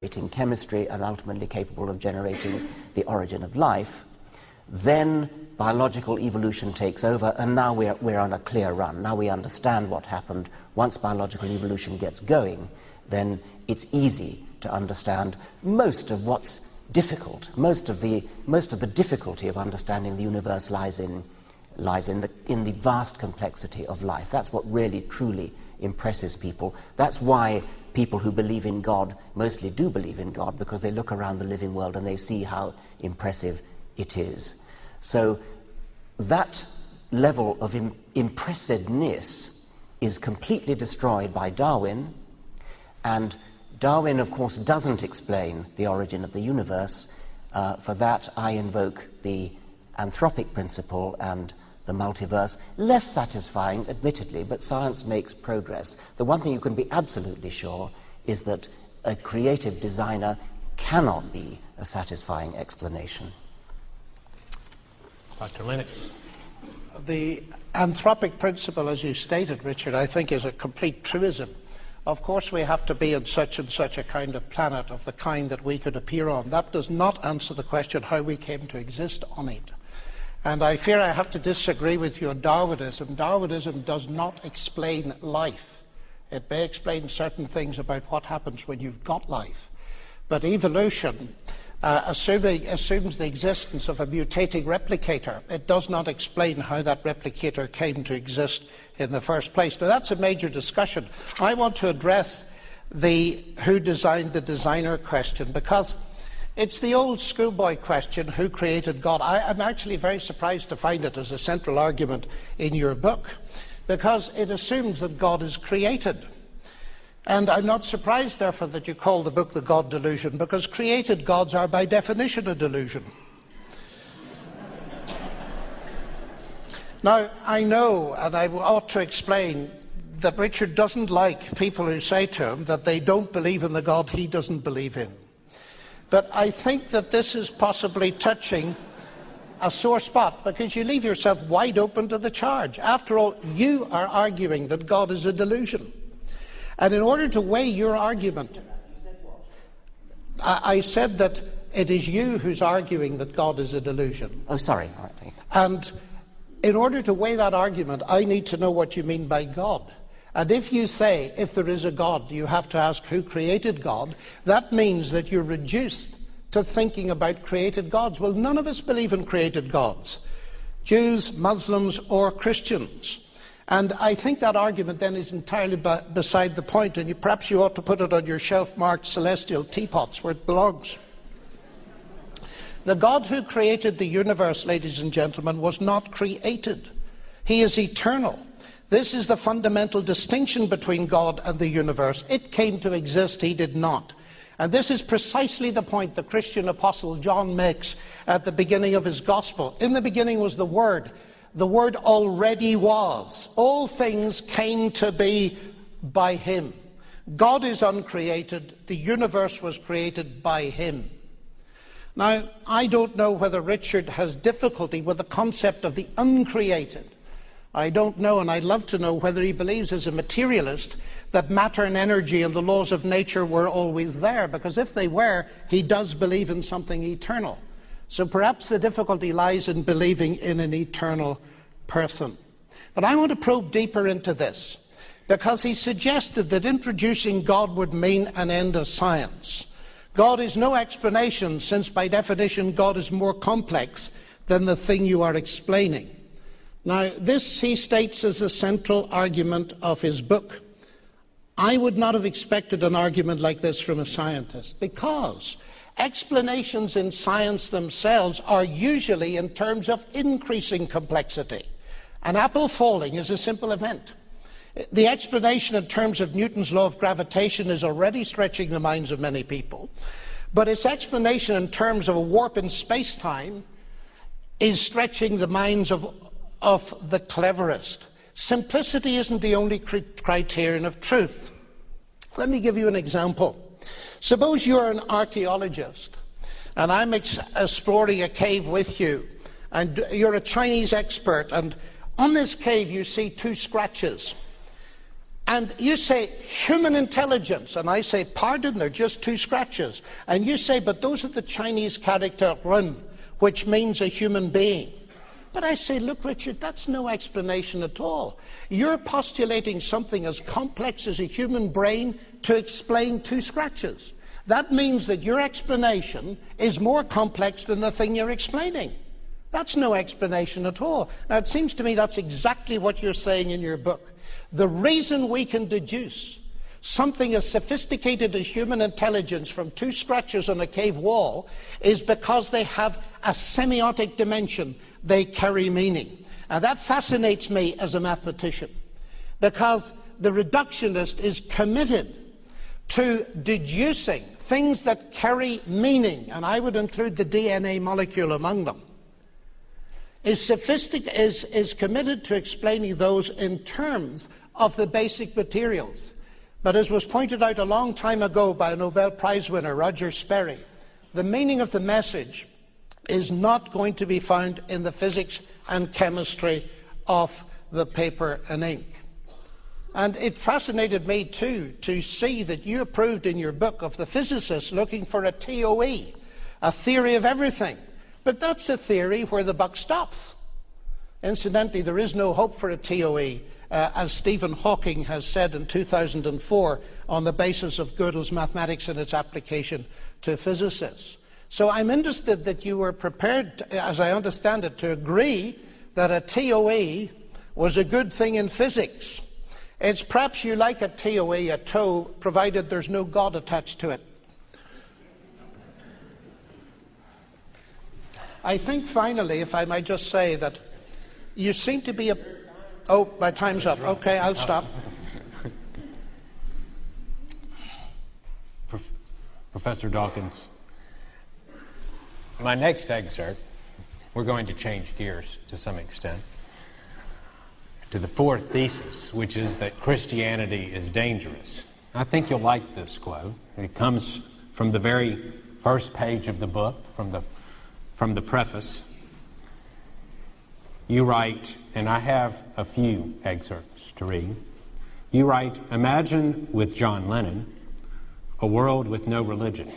chemistry and ultimately capable of generating the origin of life, then biological evolution takes over, and now we're on a clear run. Now we understand what happened. Once biological evolution gets going, then it's easy to understand most of what's difficult. Most of the difficulty of understanding the universe lies in the vast complexity of life. That's what really truly impresses people. That's why people who believe in God mostly do believe in God, because they look around the living world and they see how impressive it is. So that level of impressiveness is completely destroyed by Darwin, and Darwin, of course, doesn't explain the origin of the universe. For that, I invoke the anthropic principle and the multiverse. Less satisfying, admittedly, but science makes progress. The one thing you can be absolutely sure is that a creative designer cannot be a satisfying explanation. Dr. Lennox. The anthropic principle, as you stated, Richard, I think is a complete truism. Of course, we have to be in such and such a kind of planet of the kind that we could appear on. That does not answer the question how we came to exist on it. And I fear I have to disagree with you on Darwinism. Darwinism does not explain life. It may explain certain things about what happens when you've got life. But evolution assumes the existence of a mutating replicator. It does not explain how that replicator came to exist in the first place. Now, that's a major discussion. I want to address the who designed the designer question, because it's the old schoolboy question, who created God? I'm actually very surprised to find it as a central argument in your book, because it assumes that God is created. And I'm not surprised, therefore, that you call the book The God Delusion, because created gods are by definition a delusion. Now, I know, and I ought to explain, that Richard doesn't like people who say to him that they don't believe in the God he doesn't believe in. But I think that this is possibly touching a sore spot, because you leave yourself wide open to the charge. After all, you are arguing that God is a delusion. And in order to weigh your argument, I said that it is you who's arguing that God is a delusion. Oh, sorry. All right. And in order to weigh that argument, I need to know what you mean by God. And if you say, if there is a God, you have to ask who created God, that means that you're reduced to thinking about created gods. Well, none of us believe in created gods, Jews, Muslims, or Christians. And I think that argument then is entirely beside the point, and perhaps you ought to put it on your shelf marked celestial teapots where it belongs. The God who created the universe, ladies and gentlemen, was not created. He is eternal. This is the fundamental distinction between God and the universe. It came to exist, he did not. And this is precisely the point the Christian apostle John makes at the beginning of his gospel. In the beginning was the Word. The Word already was. All things came to be by him. God is uncreated. The universe was created by him. Now, I don't know whether Richard has difficulty with the concept of the uncreated. I don't know, and I'd love to know whether he believes as a materialist that matter and energy and the laws of nature were always there, because if they were, he does believe in something eternal. So perhaps the difficulty lies in believing in an eternal person. But I want to probe deeper into this, because he suggested that introducing God would mean an end of science. God is no explanation, since by definition God is more complex than the thing you are explaining. Now, this, he states, is the central argument of his book. I would not have expected an argument like this from a scientist, because explanations in science themselves are usually in terms of increasing complexity. An apple falling is a simple event. The explanation in terms of Newton's law of gravitation is already stretching the minds of many people, but its explanation in terms of a warp in space-time is stretching the minds of the cleverest. Simplicity isn't the only criterion of truth. Let me give you an example. Suppose you're an archaeologist and I'm exploring a cave with you, and you're a Chinese expert, and on this cave you see two scratches. And you say human intelligence, and I say, pardon, they're just two scratches. And you say, but those are the Chinese character run, which means a human being. But I say, look, Richard, that's no explanation at all. You're postulating something as complex as a human brain to explain two scratches. That means that your explanation is more complex than the thing you're explaining. That's no explanation at all. Now, it seems to me that's exactly what you're saying in your book. The reason we can deduce something as sophisticated as human intelligence from two scratches on a cave wall is because they have a semiotic dimension. They carry meaning. And that fascinates me as a mathematician, because the reductionist is committed to deducing things that carry meaning, and I would include the DNA molecule among them, is committed to explaining those in terms of the basic materials. But as was pointed out a long time ago by a Nobel Prize winner, Roger Sperry, the meaning of the message is not going to be found in the physics and chemistry of the paper and ink. And it fascinated me too to see that you approved in your book of the physicists looking for a TOE, a theory of everything. But that's a theory where the buck stops. Incidentally, there is no hope for a TOE, as Stephen Hawking has said in 2004 on the basis of Gödel's mathematics and its application to physicists. So I'm interested that you were prepared, as I understand it, to agree that a TOE was a good thing in physics. It's perhaps you like a TOE, a toe, provided there's no God attached to it. I think finally, if I might just say that you seem to be a... Oh, my time's up. Okay, I'll stop. Professor Dawkins, my next excerpt, we're going to change gears to some extent, to the fourth thesis, which is that Christianity is dangerous. I think you'll like this quote. It comes from the very first page of the book, from the preface. You write, and I have a few excerpts to read. You write, imagine with John Lennon a world with no religion.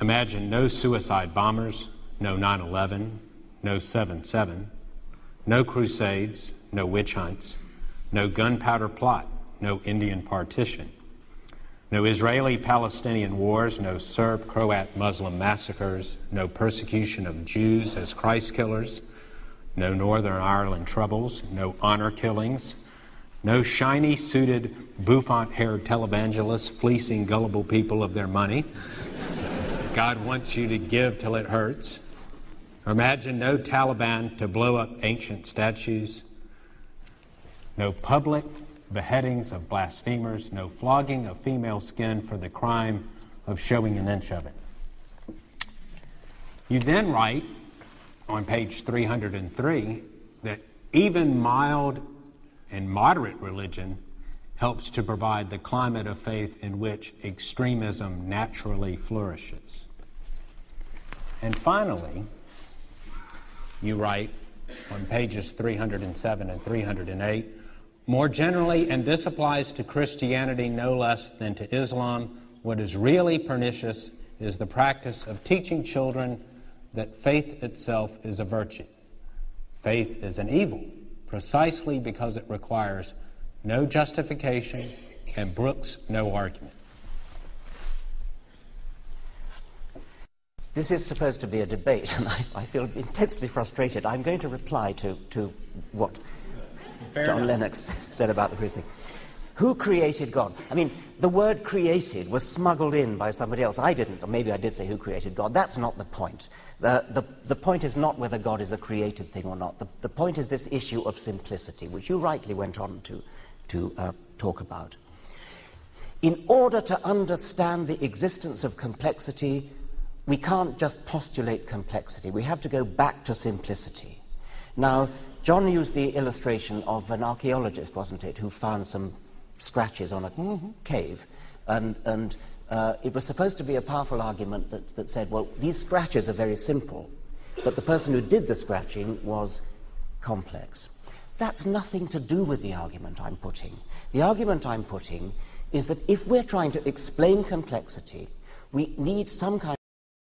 Imagine no suicide bombers, no 9/11, no 7/7, no crusades, no witch hunts, no gunpowder plot, no Indian partition, no Israeli-Palestinian wars, no Serb-Croat Muslim massacres, no persecution of Jews as Christ killers, no Northern Ireland troubles, no honor killings, no shiny-suited, bouffant-haired televangelists fleecing gullible people of their money. God wants you to give till it hurts. Imagine no Taliban to blow up ancient statues, no public beheadings of blasphemers, no flogging of female skin for the crime of showing an inch of it. You then write on page 303 that even mild and moderate religion helps to provide the climate of faith in which extremism naturally flourishes. And finally, you write on pages 307 and 308, more generally, and this applies to Christianity no less than to Islam, what is really pernicious is the practice of teaching children that faith itself is a virtue. Faith is an evil, precisely because it requires no justification and brooks no argument. This is supposed to be a debate, and I feel intensely frustrated. I'm going to reply to what John Lennox said about the British thing. Who created God? I mean, the word created was smuggled in by somebody else. I didn't, or maybe I did say who created God. That's not the point. The point is not whether God is a created thing or not. The point is this issue of simplicity, which you rightly went on to talk about. In order to understand the existence of complexity, we can't just postulate complexity. We have to go back to simplicity. Now, John used the illustration of an archaeologist, wasn't it, who found some scratches on a cave, and it was supposed to be a powerful argument that said, well, these scratches are very simple, but the person who did the scratching was complex. That's nothing to do with the argument I'm putting. The argument I'm putting is that if we're trying to explain complexity, we need some kind